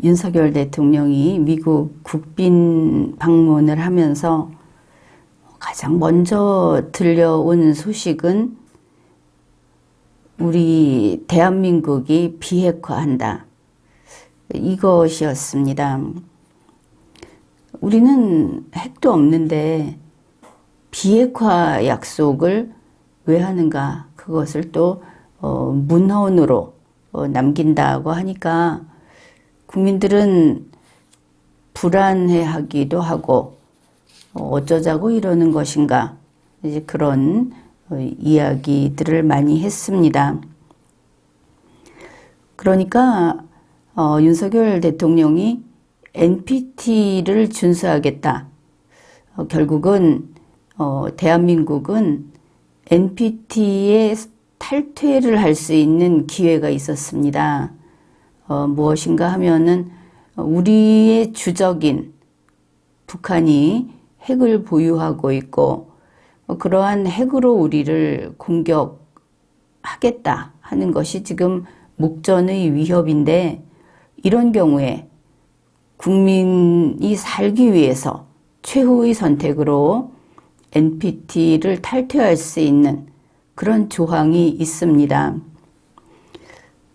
윤석열 대통령이 미국 국빈 방문을 하면서 가장 먼저 들려온 소식은 우리 대한민국이 비핵화한다. 이것이었습니다. 우리는 핵도 없는데 비핵화 약속을 왜 하는가? 그것을 또 문헌으로 남긴다고 하니까 국민들은 불안해하기도 하고 어쩌자고 이러는 것인가? 이제 그런 이야기들을 많이 했습니다. 그러니까 윤석열 대통령이 NPT를 준수하겠다. 결국은 대한민국은 NPT에 탈퇴를 할 수 있는 기회가 있었습니다. 무엇인가 하면은 우리의 주적인 북한이 핵을 보유하고 있고 그러한 핵으로 우리를 공격하겠다 하는 것이 지금 목전의 위협인데, 이런 경우에 국민이 살기 위해서 최후의 선택으로 NPT를 탈퇴할 수 있는 그런 조항이 있습니다.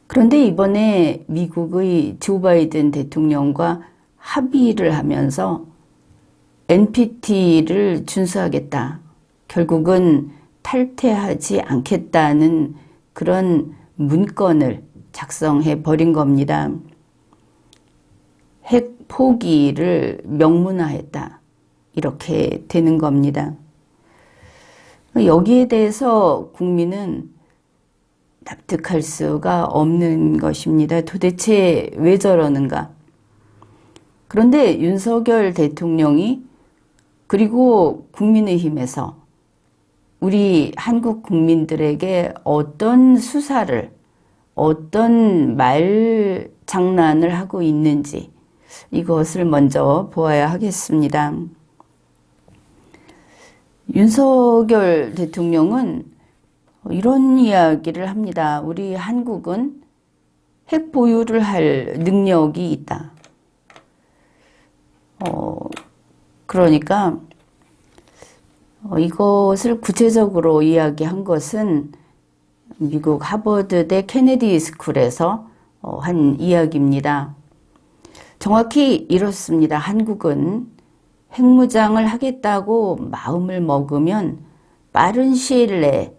그런데 이번에 미국의 조 바이든 대통령과 합의를 하면서 NPT를 준수하겠다. 결국은 탈퇴하지 않겠다는 그런 문건을 작성해 버린 겁니다. 핵 포기를 명문화했다. 이렇게 되는 겁니다. 여기에 대해서 국민은 납득할 수가 없는 것입니다. 도대체 왜 저러는가? 그런데 윤석열 대통령이 그리고 국민의힘에서 우리 한국 국민들에게 어떤 수사를, 어떤 말 장난을 하고 있는지 이것을 먼저 보아야 하겠습니다. 윤석열 대통령은 이런 이야기를 합니다. 우리 한국은 핵 보유를 할 능력이 있다. 그러니까 이것을 구체적으로 이야기한 것은 미국 하버드대 케네디 스쿨에서 한 이야기입니다. 정확히 이렇습니다. 한국은 핵무장을 하겠다고 마음을 먹으면 빠른 시일 내에,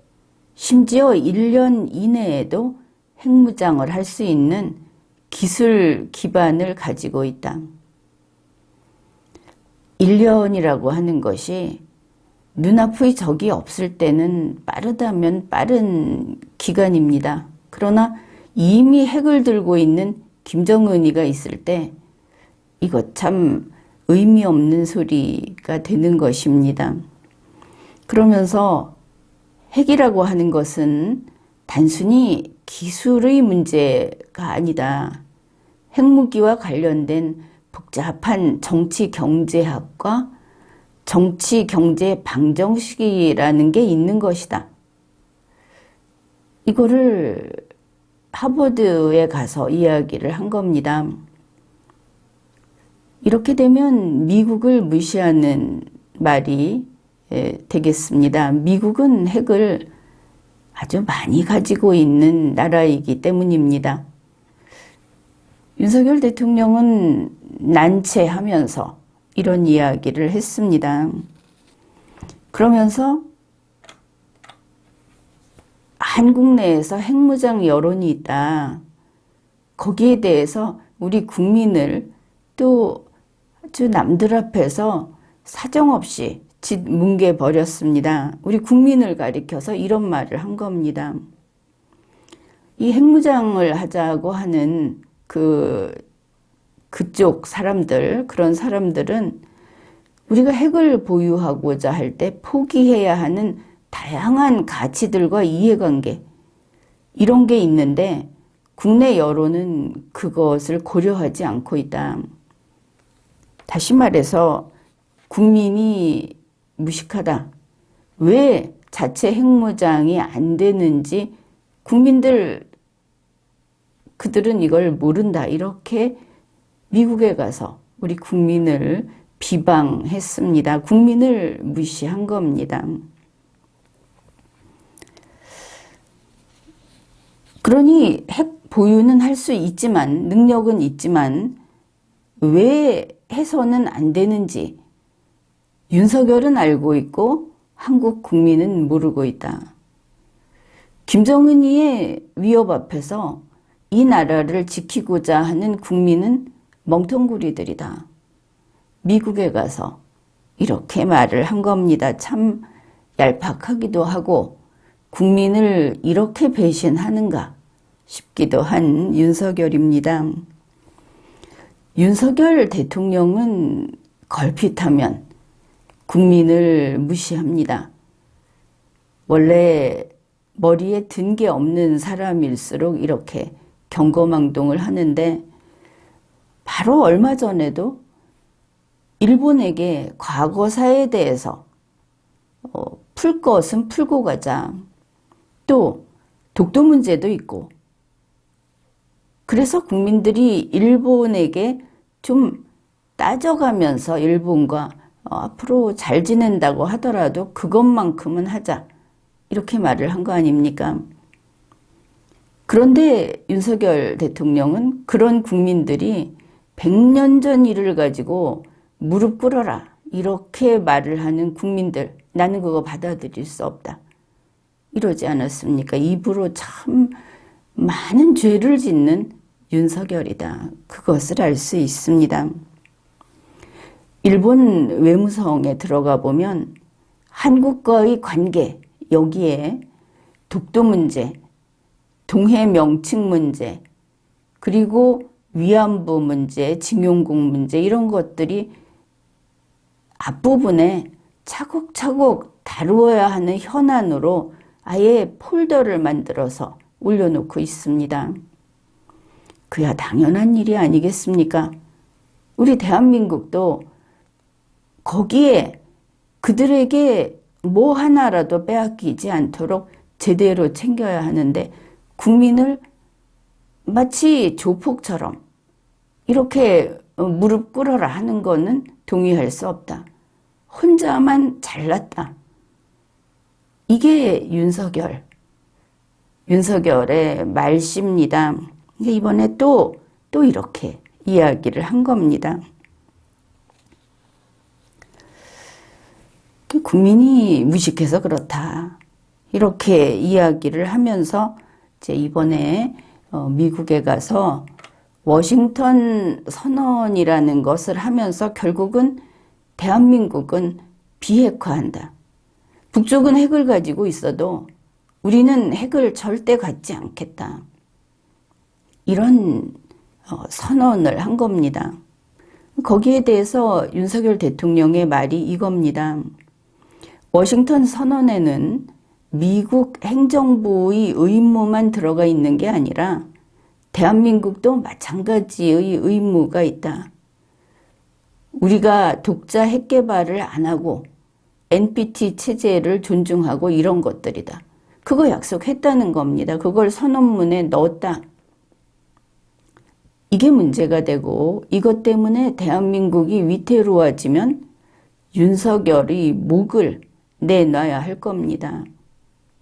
심지어 1년 이내에도 핵무장을 할 수 있는 기술 기반을 가지고 있다. 1년이라고 하는 것이 눈앞의 적이 없을 때는 빠르다면 빠른 기간입니다. 그러나 이미 핵을 들고 있는 김정은이가 있을 때 이거 참 의미 없는 소리가 되는 것입니다. 그러면서 핵이라고 하는 것은 단순히 기술의 문제가 아니다. 핵무기와 관련된 복잡한 정치 경제학과 정치 경제 방정식이라는 게 있는 것이다. 이거를 하버드에 가서 이야기를 한 겁니다. 이렇게 되면 미국을 무시하는 말이 되겠습니다. 미국은 핵을 아주 많이 가지고 있는 나라이기 때문입니다. 윤석열 대통령은 난처하면서 이런 이야기를 했습니다. 그러면서 한국 내에서 핵무장 여론이 있다. 거기에 대해서 우리 국민을 또 아주 남들 앞에서 사정없이 짓뭉개버렸습니다. 우리 국민을 가리켜서 이런 말을 한 겁니다. 이 핵무장을 하자고 하는 그쪽 사람들, 그런 사람들은 우리가 핵을 보유하고자 할 때 포기해야 하는 다양한 가치들과 이해관계, 이런 게 있는데 국내 여론은 그것을 고려하지 않고 있다. 다시 말해서 국민이 무식하다. 왜 자체 핵무장이 안 되는지 그들은 이걸 모른다. 이렇게 미국에 가서 우리 국민을 비방했습니다. 국민을 무시한 겁니다. 그러니 핵 보유는 할 수 있지만, 능력은 있지만 왜 해서는 안 되는지 윤석열은 알고 있고 한국 국민은 모르고 있다. 김정은이의 위협 앞에서 이 나라를 지키고자 하는 국민은 멍텅구리들이다. 미국에 가서 이렇게 말을 한 겁니다. 참 얄팍하기도 하고 국민을 이렇게 배신하는가 싶기도 한 윤석열입니다. 윤석열 대통령은 걸핏하면 국민을 무시합니다. 원래 머리에 든 게 없는 사람일수록 이렇게 경거망동을 하는데, 바로 얼마 전에도 일본에게 과거사에 대해서 풀 것은 풀고 가자. 또 독도 문제도 있고, 그래서 국민들이 일본에게 좀 따져가면서 일본과 앞으로 잘 지낸다고 하더라도 그것만큼은 하자, 이렇게 말을 한 거 아닙니까? 그런데 윤석열 대통령은 그런 국민들이 100년 전 일을 가지고 무릎 꿇어라, 이렇게 말을 하는 국민들, 나는 그거 받아들일 수 없다, 이러지 않았습니까? 입으로 참 많은 죄를 짓는 윤석열이다, 그것을 알 수 있습니다. 일본 외무성에 들어가 보면 한국과의 관계, 여기에 독도 문제, 동해 명칭 문제, 그리고 위안부 문제, 징용국 문제, 이런 것들이 앞부분에 차곡차곡 다루어야 하는 현안으로 아예 폴더를 만들어서 올려놓고 있습니다. 그야 당연한 일이 아니겠습니까? 우리 대한민국도 거기에 그들에게 뭐 하나라도 빼앗기지 않도록 제대로 챙겨야 하는데, 국민을 마치 조폭처럼 이렇게 무릎 꿇어라 하는 거는 동의할 수 없다. 혼자만 잘났다. 이게 윤석열의 말씨입니다. 이번에 또 이렇게 이야기를 한 겁니다. 국민이 무식해서 그렇다, 이렇게 이야기를 하면서 이제 이번에 미국에 가서 워싱턴 선언이라는 것을 하면서 결국은 대한민국은 비핵화한다. 북쪽은 핵을 가지고 있어도 우리는 핵을 절대 갖지 않겠다, 이런 선언을 한 겁니다. 거기에 대해서 윤석열 대통령의 말이 이겁니다. 워싱턴 선언에는 미국 행정부의 의무만 들어가 있는 게 아니라 대한민국도 마찬가지의 의무가 있다. 우리가 독자 핵 개발을 안 하고 NPT 체제를 존중하고 이런 것들이다. 그거 약속했다는 겁니다. 그걸 선언문에 넣었다. 이게 문제가 되고, 이것 때문에 대한민국이 위태로워지면 윤석열이 목을 내놔야 할 겁니다.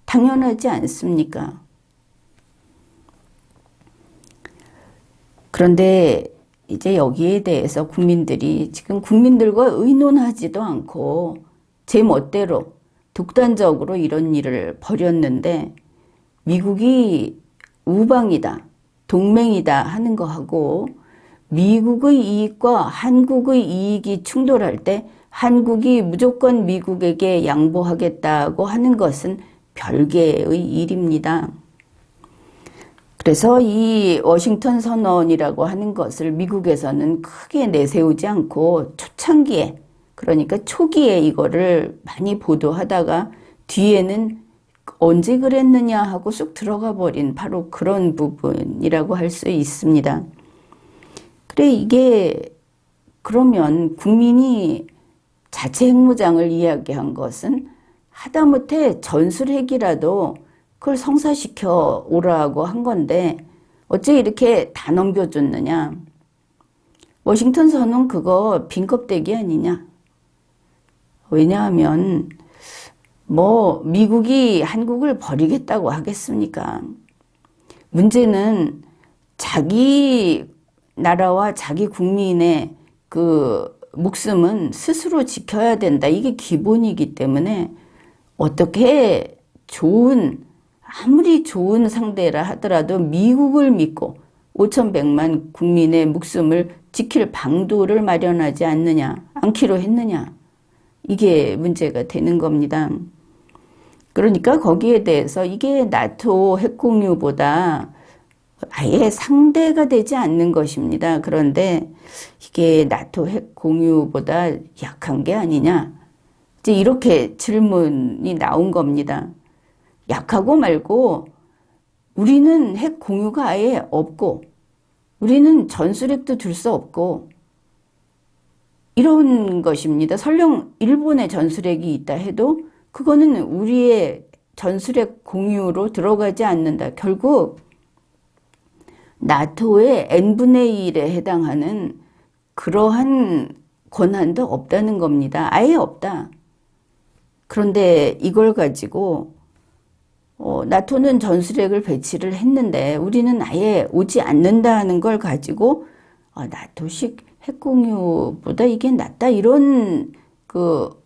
당연하지 않습니까? 그런데 이제 여기에 대해서 국민들이 지금 국민들과 의논하지도 않고 제 멋대로 독단적으로 이런 일을 벌였는데, 미국이 우방이다, 동맹이다 하는 거하고 미국의 이익과 한국의 이익이 충돌할 때 한국이 무조건 미국에게 양보하겠다고 하는 것은 별개의 일입니다. 그래서 이 워싱턴 선언이라고 하는 것을 미국에서는 크게 내세우지 않고 초창기에, 그러니까 초기에 이거를 많이 보도하다가 뒤에는 언제 그랬느냐 하고 쑥 들어가 버린 바로 그런 부분이라고 할 수 있습니다. 그래, 이게 그러면 국민이 자체 핵무장을 이야기한 것은 하다못해 전술핵이라도 그걸 성사시켜 오라고 한 건데 어째 이렇게 다 넘겨줬느냐. 워싱턴 선언 그거 빈 껍데기 아니냐? 왜냐하면 미국이 한국을 버리겠다고 하겠습니까? 문제는 자기 나라와 자기 국민의 그 목숨은 스스로 지켜야 된다. 이게 기본이기 때문에 어떻게 아무리 좋은 상대라 하더라도 미국을 믿고 5,100만 국민의 목숨을 지킬 방도를 마련하지 않기로 했느냐. 이게 문제가 되는 겁니다. 그러니까 거기에 대해서 이게 나토 핵공유보다 아예 상대가 되지 않는 것입니다. 그런데 이게 나토 핵공유보다 약한 게 아니냐. 이제 이렇게 질문이 나온 겁니다. 약하고 말고 우리는 핵공유가 아예 없고 우리는 전술핵도 둘 수 없고 이런 것입니다. 설령 일본의 전술핵이 있다 해도 그거는 우리의 전술핵 공유로 들어가지 않는다. 결국 나토의 n분의 1에 해당하는 그러한 권한도 없다는 겁니다. 아예 없다. 그런데 이걸 가지고 나토는 전술핵을 배치를 했는데 우리는 아예 오지 않는다는 걸 가지고 나토식 핵공유보다 이게 낫다 이런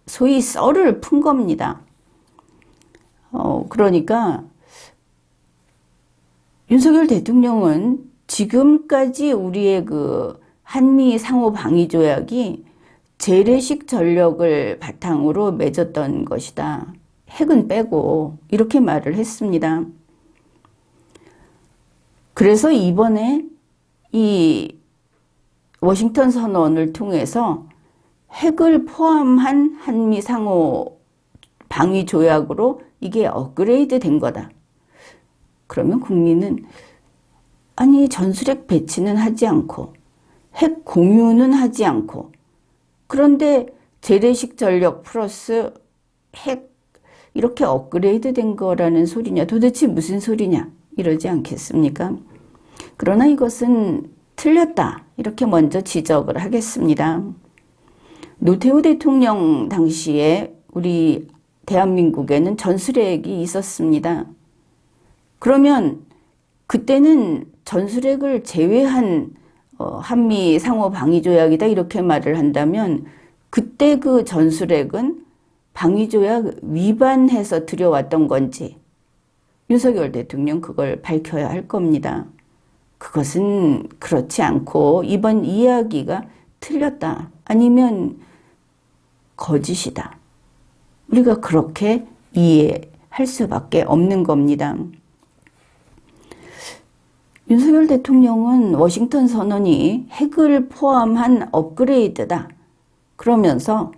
소위 썰을 푼 겁니다. 그러니까 윤석열 대통령은 지금까지 우리의 한미 상호 방위 조약이 재래식 전력을 바탕으로 맺었던 것이다. 핵은 빼고 이렇게 말을 했습니다. 그래서 이번에 이 워싱턴 선언을 통해서 핵을 포함한 한미 상호 방위 조약으로 이게 업그레이드 된 거다. 그러면 국민은 아니 전술핵 배치는 하지 않고 핵 공유는 하지 않고 그런데 재래식 전력 플러스 핵 이렇게 업그레이드 된 거라는 소리냐 도대체 무슨 소리냐 이러지 않겠습니까? 그러나 이것은 틀렸다 이렇게 먼저 지적을 하겠습니다. 노태우 대통령 당시에 우리 대한민국에는 전술핵이 있었습니다. 그러면 그때는 전술핵을 제외한 한미 상호 방위 조약이다 이렇게 말을 한다면 그때 그 전술핵은 방위 조약 위반해서 들여왔던 건지 윤석열 대통령 그걸 밝혀야 할 겁니다. 그것은 그렇지 않고 이번 이야기가 틀렸다 아니면 거짓이다. 우리가 그렇게 이해할 수밖에 없는 겁니다. 윤석열 대통령은 워싱턴 선언이 핵을 포함한 업그레이드다. 그러면서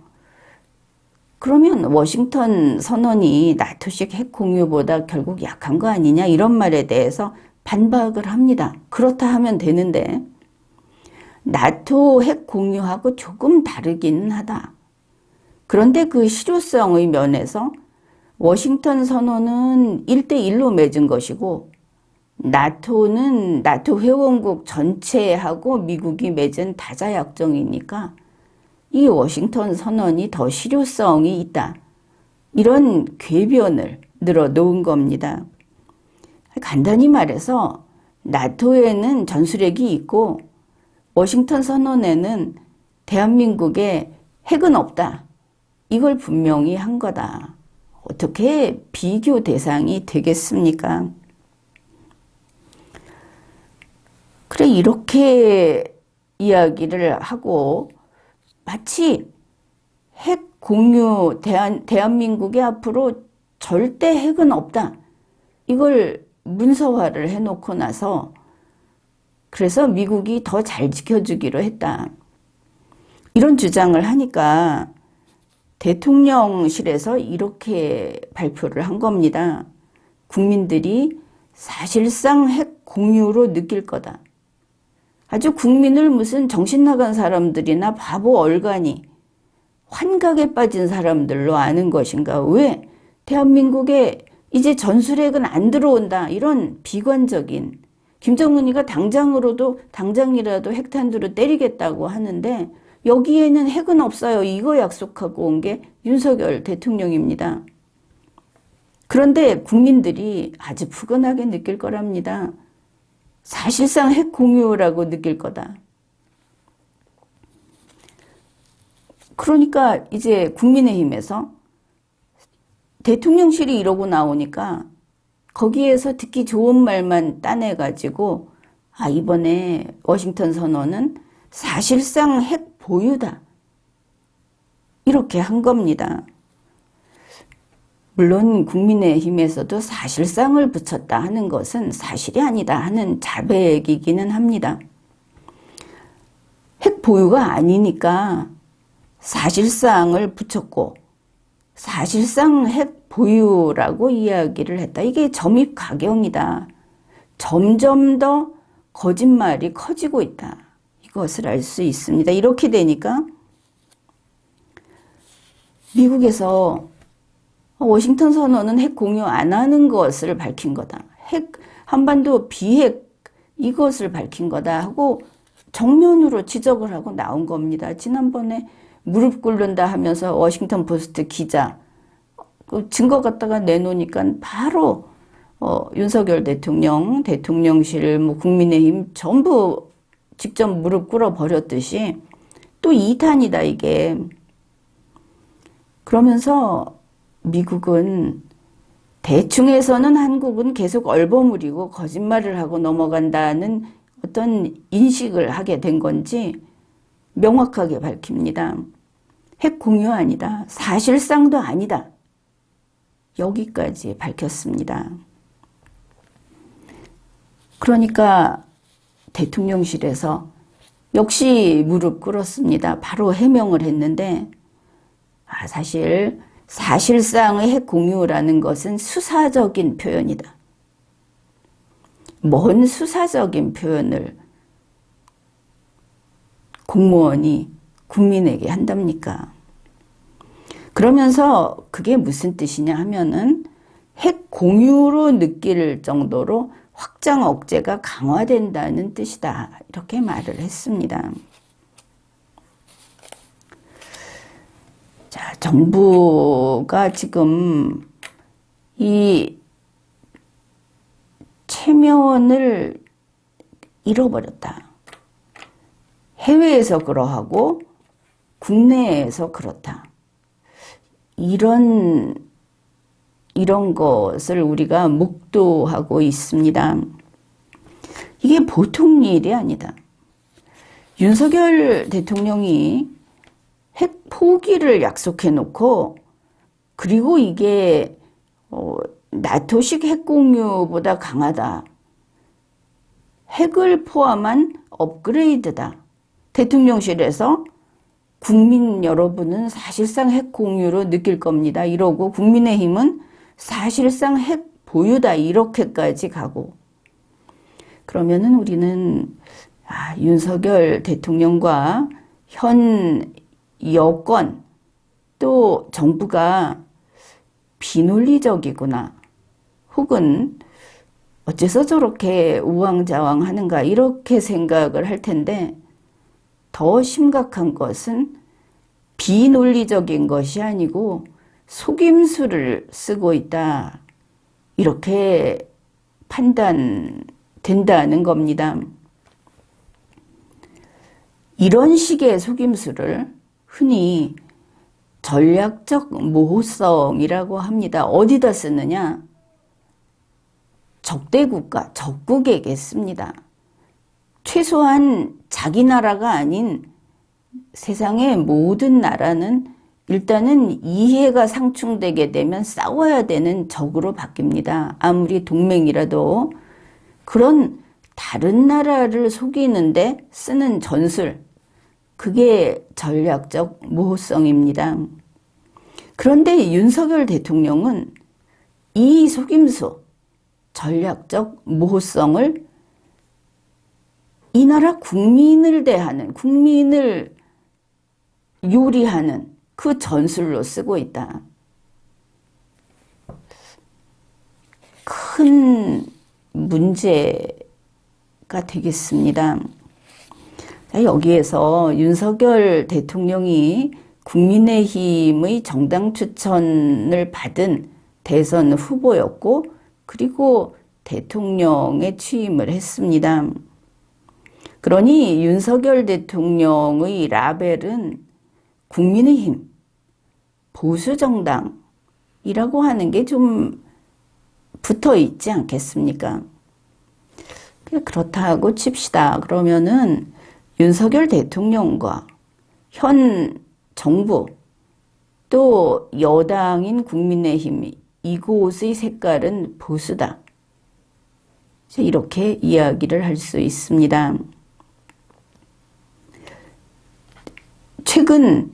그러면 워싱턴 선언이 나토식 핵 공유보다 결국 약한 거 아니냐 이런 말에 대해서 반박을 합니다. 그렇다 하면 되는데 나토 핵 공유하고 조금 다르기는 하다. 그런데 그 실효성의 면에서 워싱턴 선언은 1대1로 맺은 것이고 나토는 나토 회원국 전체하고 미국이 맺은 다자약정이니까 이 워싱턴 선언이 더 실효성이 있다. 이런 궤변을 늘어놓은 겁니다. 간단히 말해서 나토에는 전술핵이 있고 워싱턴 선언에는 대한민국에 핵은 없다. 이걸 분명히 한 거다. 어떻게 비교 대상이 되겠습니까? 그래 이렇게 이야기를 하고 마치 핵 공유 대한민국에 앞으로 절대 핵은 없다. 이걸 문서화를 해놓고 나서 그래서 미국이 더 잘 지켜주기로 했다. 이런 주장을 하니까 대통령실에서 이렇게 발표를 한 겁니다. 국민들이 사실상 핵 공유로 느낄 거다. 아주 국민을 무슨 정신 나간 사람들이나 바보 얼간이 환각에 빠진 사람들로 아는 것인가. 왜 대한민국에 이제 전술핵은 안 들어온다. 이런 비관적인 김정은이가 당장이라도 핵탄두로 때리겠다고 하는데 여기에는 핵은 없어요. 이거 약속하고 온 게 윤석열 대통령입니다. 그런데 국민들이 아주 푸근하게 느낄 거랍니다. 사실상 핵 공유라고 느낄 거다. 그러니까 이제 국민의힘에서 대통령실이 이러고 나오니까 거기에서 듣기 좋은 말만 따내가지고 이번에 워싱턴 선언은 사실상 핵 보유다. 이렇게 한 겁니다. 물론 국민의힘에서도 사실상을 붙였다 하는 것은 사실이 아니다 하는 자백이기는 합니다. 핵 보유가 아니니까 사실상을 붙였고 사실상 핵 보유라고 이야기를 했다. 이게 점입가경이다. 점점 더 거짓말이 커지고 있다. 이것을 알 수 있습니다. 이렇게 되니까 미국에서 워싱턴 선언은 핵 공유 안 하는 것을 밝힌 거다. 한반도 비핵 이것을 밝힌 거다 하고 정면으로 지적을 하고 나온 겁니다. 지난번에 무릎 꿇는다 하면서 워싱턴 포스트 기자 증거 갖다가 내놓으니까 바로 윤석열 대통령실, 국민의힘 전부 직접 무릎 꿇어 버렸듯이 또 2탄이다 이게. 그러면서 미국은 대충해서는 한국은 계속 얼버무리고 거짓말을 하고 넘어간다는 어떤 인식을 하게 된 건지 명확하게 밝힙니다. 핵 공유 아니다. 사실상도 아니다. 여기까지 밝혔습니다. 그러니까 대통령실에서 역시 무릎 꿇었습니다. 바로 해명을 했는데 사실 사실상의 핵 공유라는 것은 수사적인 표현이다. 뭔 수사적인 표현을 공무원이 국민에게 한답니까? 그러면서 그게 무슨 뜻이냐 하면은 핵 공유로 느낄 정도로 확장 억제가 강화된다는 뜻이다. 이렇게 말을 했습니다. 자, 정부가 지금 이 체면을 잃어버렸다. 해외에서 그러하고 국내에서 그렇다. 이런 것을 우리가 목도하고 있습니다. 이게 보통 일이 아니다. 윤석열 대통령이 핵 포기를 약속해 놓고 그리고 이게 나토식 핵 공유보다 강하다. 핵을 포함한 업그레이드다. 대통령실에서 국민 여러분은 사실상 핵 공유로 느낄 겁니다. 이러고 국민의힘은 사실상 핵 보유다. 이렇게까지 가고. 그러면은 우리는 윤석열 대통령과 현 여권 또 정부가 비논리적이구나. 혹은 어째서 저렇게 우왕좌왕하는가 이렇게 생각을 할 텐데 더 심각한 것은 비논리적인 것이 아니고 속임수를 쓰고 있다. 이렇게 판단된다는 겁니다. 이런 식의 속임수를 흔히 전략적 모호성이라고 합니다. 어디다 쓰느냐? 적대국가, 적국에게 씁니다. 최소한 자기 나라가 아닌 세상의 모든 나라는 일단은 이해가 상충되게 되면 싸워야 되는 적으로 바뀝니다. 아무리 동맹이라도. 그런 다른 나라를 속이는데 쓰는 전술, 그게 전략적 모호성입니다. 그런데 윤석열 대통령은 이 속임수, 전략적 모호성을 이 나라 국민을 대하는, 국민을 요리하는 그 전술로 쓰고 있다. 큰 문제입니다. 이야기가 되겠습니다. 자, 여기에서 윤석열 대통령이 국민의힘의 정당 추천을 받은 대선 후보였고, 그리고 대통령에 취임을 했습니다. 그러니 윤석열 대통령의 라벨은 국민의힘 보수정당이라고 하는 게 좀 붙어 있지 않겠습니까? 그렇다고 칩시다. 그러면은 윤석열 대통령과 현 정부 또 여당인 국민의힘 이곳의 색깔은 보수다. 이렇게 이야기를 할 수 있습니다. 최근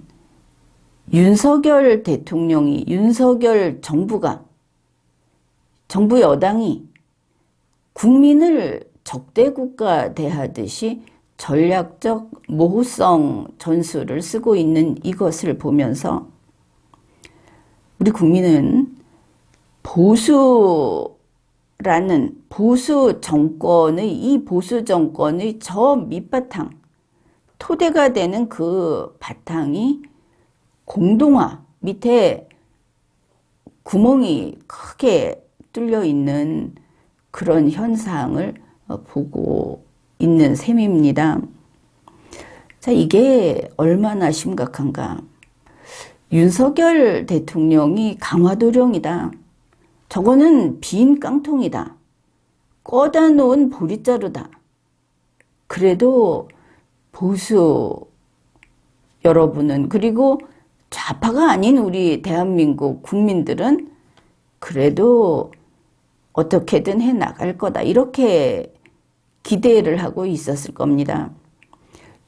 윤석열 대통령이, 윤석열 정부 여당이 국민을 적대국가 대하듯이 전략적 모호성 전술을 쓰고 있는 이것을 보면서 우리 국민은 보수 정권의, 이 보수 정권의 저 밑바탕, 토대가 되는 그 바탕이 공동화, 밑에 구멍이 크게 뚫려 있는 그런 현상을 보고 있는 셈입니다. 자, 이게 얼마나 심각한가. 윤석열 대통령이 강화도령이다. 저거는 빈 깡통이다. 꺼다 놓은 보릿자루다. 그래도 보수 여러분은, 그리고 좌파가 아닌 우리 대한민국 국민들은 그래도 어떻게든 해 나갈 거다. 이렇게 기대를 하고 있었을 겁니다.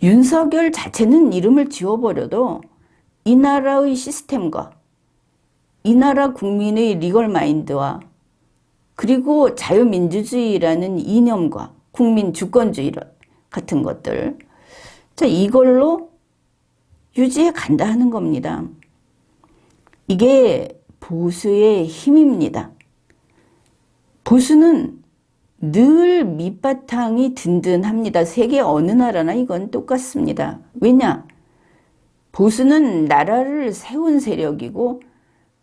윤석열 자체는 이름을 지워버려도 이 나라의 시스템과 이 나라 국민의 리걸 마인드와 그리고 자유민주주의라는 이념과 국민 주권주의 같은 것들, 자, 이걸로 유지해 간다 하는 겁니다. 이게 보수의 힘입니다. 보수는 늘 밑바탕이 든든합니다. 세계 어느 나라나 이건 똑같습니다. 왜냐? 보수는 나라를 세운 세력이고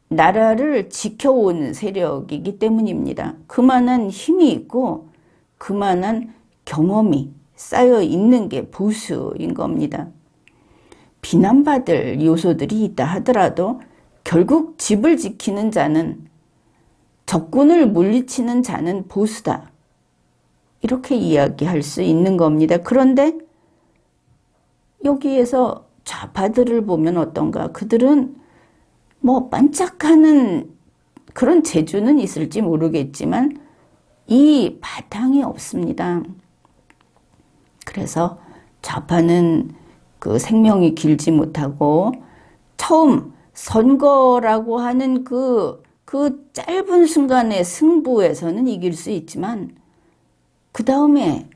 나라를 지켜온 세력이기 때문입니다. 그만한 힘이 있고 그만한 경험이 쌓여 있는 게 보수인 겁니다. 비난받을 요소들이 있다 하더라도 결국 집을 지키는 자는, 적군을 물리치는 자는 보수다. 이렇게 이야기할 수 있는 겁니다. 그런데 여기에서 좌파들을 보면 어떤가? 그들은 뭐 반짝하는 그런 재주는 있을지 모르겠지만 이 바탕이 없습니다. 그래서 좌파는 그 생명이 길지 못하고 처음 선거라고 하는 그 짧은 순간의 승부에서는 이길 수 있지만 그 다음에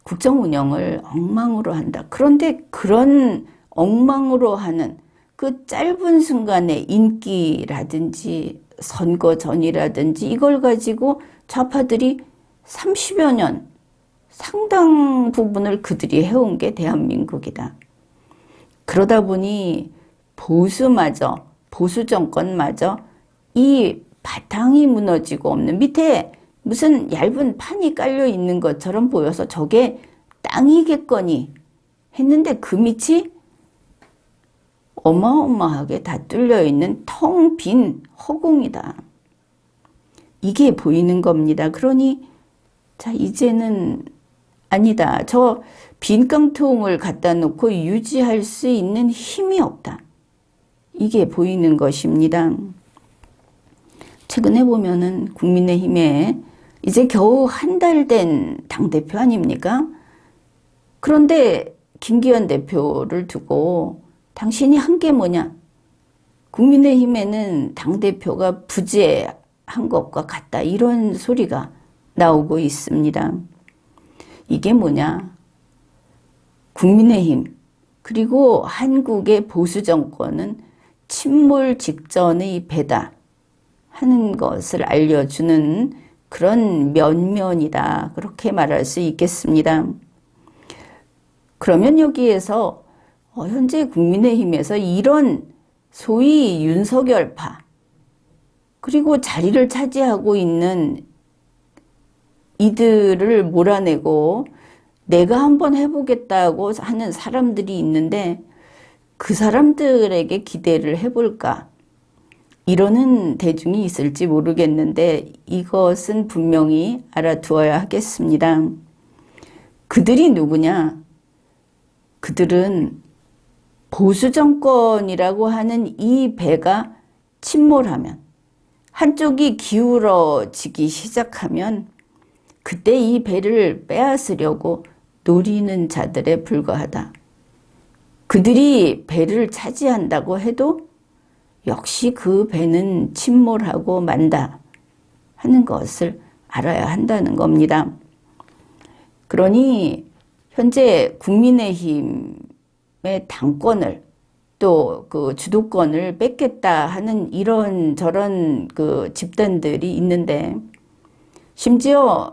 국정 운영을 엉망으로 한다. 그런데 그런 엉망으로 하는 그 짧은 순간의 인기라든지 선거 전이라든지 이걸 가지고 좌파들이 30여 년 상당 부분을 그들이 해온 게 대한민국이다. 그러다 보니 보수 정권마저 이 바탕이 무너지고 없는, 밑에 무슨 얇은 판이 깔려 있는 것처럼 보여서 저게 땅이겠거니 했는데 그 밑이 어마어마하게 다 뚫려 있는 텅 빈 허공이다. 이게 보이는 겁니다. 그러니 자, 이제는 아니다. 저 빈 깡통을 갖다 놓고 유지할 수 있는 힘이 없다. 이게 보이는 것입니다. 최근에 보면은 국민의힘에 이제 겨우 한 달 된 당대표 아닙니까? 그런데 김기현 대표를 두고 당신이 한 게 뭐냐? 국민의힘에는 당대표가 부재한 것과 같다. 이런 소리가 나오고 있습니다. 이게 뭐냐? 국민의힘 그리고 한국의 보수 정권은 침몰 직전의 배다 하는 것을 알려주는 그런 면면이다. 그렇게 말할 수 있겠습니다. 그러면 여기에서 현재 국민의힘에서 이런 소위 윤석열파 그리고 자리를 차지하고 있는 이들을 몰아내고 내가 한번 해보겠다고 하는 사람들이 있는데 그 사람들에게 기대를 해볼까? 이러는 대중이 있을지 모르겠는데 이것은 분명히 알아두어야 하겠습니다. 그들이 누구냐? 그들은 보수 정권이라고 하는 이 배가 침몰하면, 한쪽이 기울어지기 시작하면 그때 이 배를 빼앗으려고 노리는 자들에 불과하다. 그들이 배를 차지한다고 해도 역시 그 배는 침몰하고 만다 하는 것을 알아야 한다는 겁니다. 그러니 현재 국민의힘의 당권을 또 그 주도권을 뺏겠다 하는 이런저런 그 집단들이 있는데, 심지어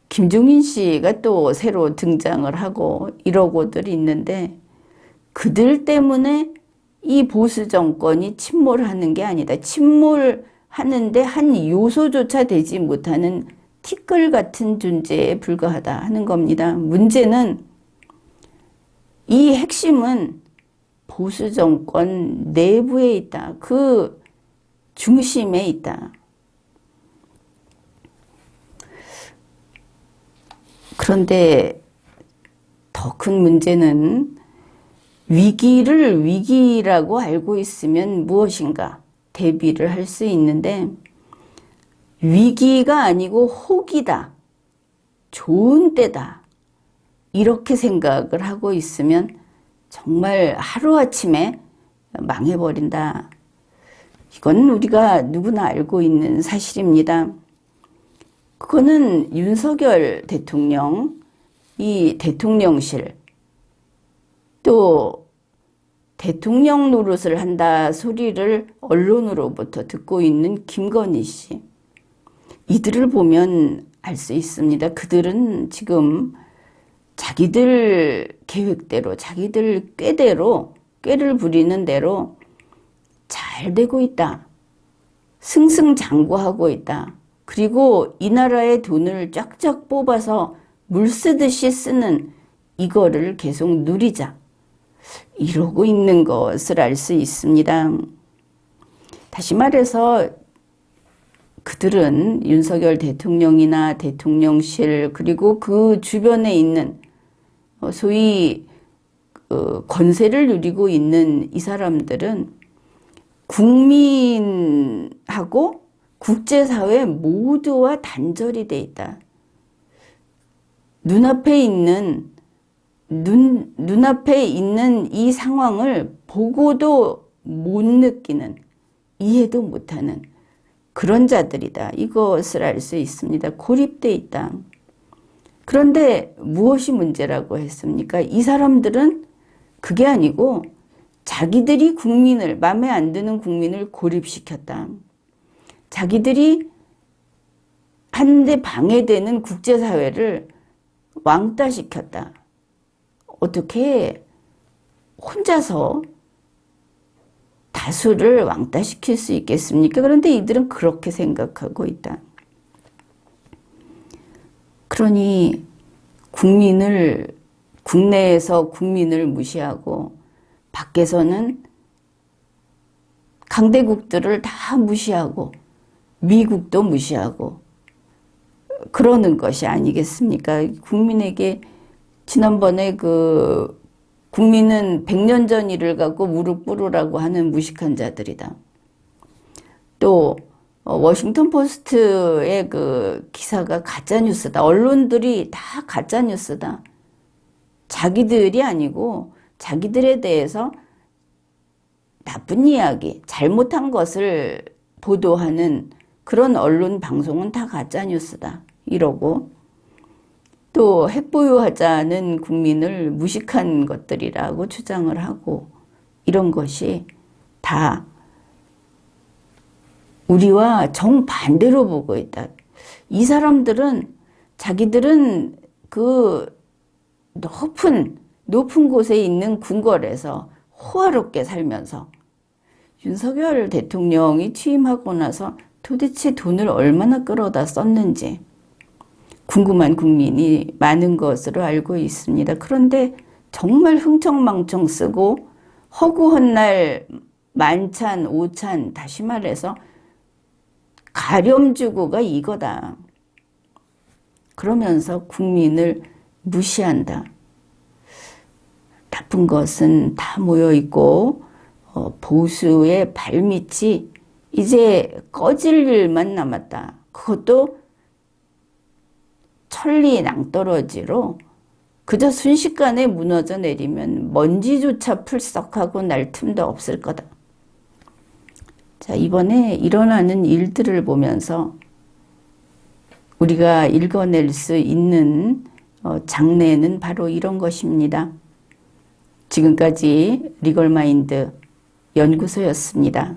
김종인 씨가 또 새로 등장을 하고 이러고들 있는데, 그들 때문에 이 보수 정권이 침몰하는 게 아니다. 침몰하는데 한 요소조차 되지 못하는 티끌 같은 존재에 불과하다 하는 겁니다. 문제는 이 핵심은 보수 정권 내부에 있다. 그 중심에 있다. 그런데 더 큰 문제는 위기를 위기라고 알고 있으면 무엇인가 대비를 할 수 있는데, 위기가 아니고 혹이다, 좋은 때다, 이렇게 생각을 하고 있으면 정말 하루아침에 망해버린다. 이건 우리가 누구나 알고 있는 사실입니다. 그거는 윤석열 대통령, 이 대통령실, 또 대통령 노릇을 한다 소리를 언론으로부터 듣고 있는 김건희 씨, 이들을 보면 알 수 있습니다. 그들은 지금 자기들 계획대로, 자기들 꾀대로, 꾀를 부리는 대로 잘 되고 있다. 승승장구하고 있다. 그리고 이 나라의 돈을 쫙쫙 뽑아서 물 쓰듯이 쓰는 이거를 계속 누리자, 이러고 있는 것을 알 수 있습니다. 다시 말해서 그들은 윤석열 대통령이나 대통령실 그리고 그 주변에 있는 소위 권세를 누리고 있는 이 사람들은 국민하고 국제사회 모두와 단절이 돼 있다. 눈앞에 있는 이 상황을 보고도 못 느끼는, 이해도 못하는 그런 자들이다. 이것을 알 수 있습니다. 고립돼 있다. 그런데 무엇이 문제라고 했습니까? 이 사람들은 그게 아니고 자기들이 국민을, 마음에 안 드는 국민을 고립시켰다. 자기들이 하는데 방해되는 국제사회를 왕따시켰다. 어떻게 혼자서 다수를 왕따시킬 수 있겠습니까? 그런데 이들은 그렇게 생각하고 있다. 그러니 국내에서 국민을 무시하고 밖에서는 강대국들을 다 무시하고 미국도 무시하고 그러는 것이 아니겠습니까? 국민에게 지난번에 국민은 100년 전 일을 갖고 무릎 꿇으라고 하는 무식한 자들이다. 또 워싱턴 포스트의 그 기사가 가짜뉴스다. 언론들이 다 가짜뉴스다. 자기들이 아니고 자기들에 대해서 나쁜 이야기, 잘못한 것을 보도하는 그런 언론 방송은 다 가짜뉴스다. 이러고 또 핵보유하자는 국민을 무식한 것들이라고 주장을 하고, 이런 것이 다 우리와 정반대로 보고 있다. 이 사람들은 자기들은 그 높은 곳에 있는 궁궐에서 호화롭게 살면서 윤석열 대통령이 취임하고 나서 도대체 돈을 얼마나 끌어다 썼는지 궁금한 국민이 많은 것으로 알고 있습니다. 그런데 정말 흥청망청 쓰고 허구한 날 만찬, 오찬, 다시 말해서 가렴주고가 이거다. 그러면서 국민을 무시한다. 나쁜 것은 다 모여있고 보수의 발밑이 이제 꺼질 일만 남았다. 그것도 천리 낭떠러지로 그저 순식간에 무너져 내리면 먼지조차 풀썩하고 날 틈도 없을 거다. 자, 이번에 일어나는 일들을 보면서 우리가 읽어낼 수 있는 장래는 바로 이런 것입니다. 지금까지 리걸마인드 연구소였습니다.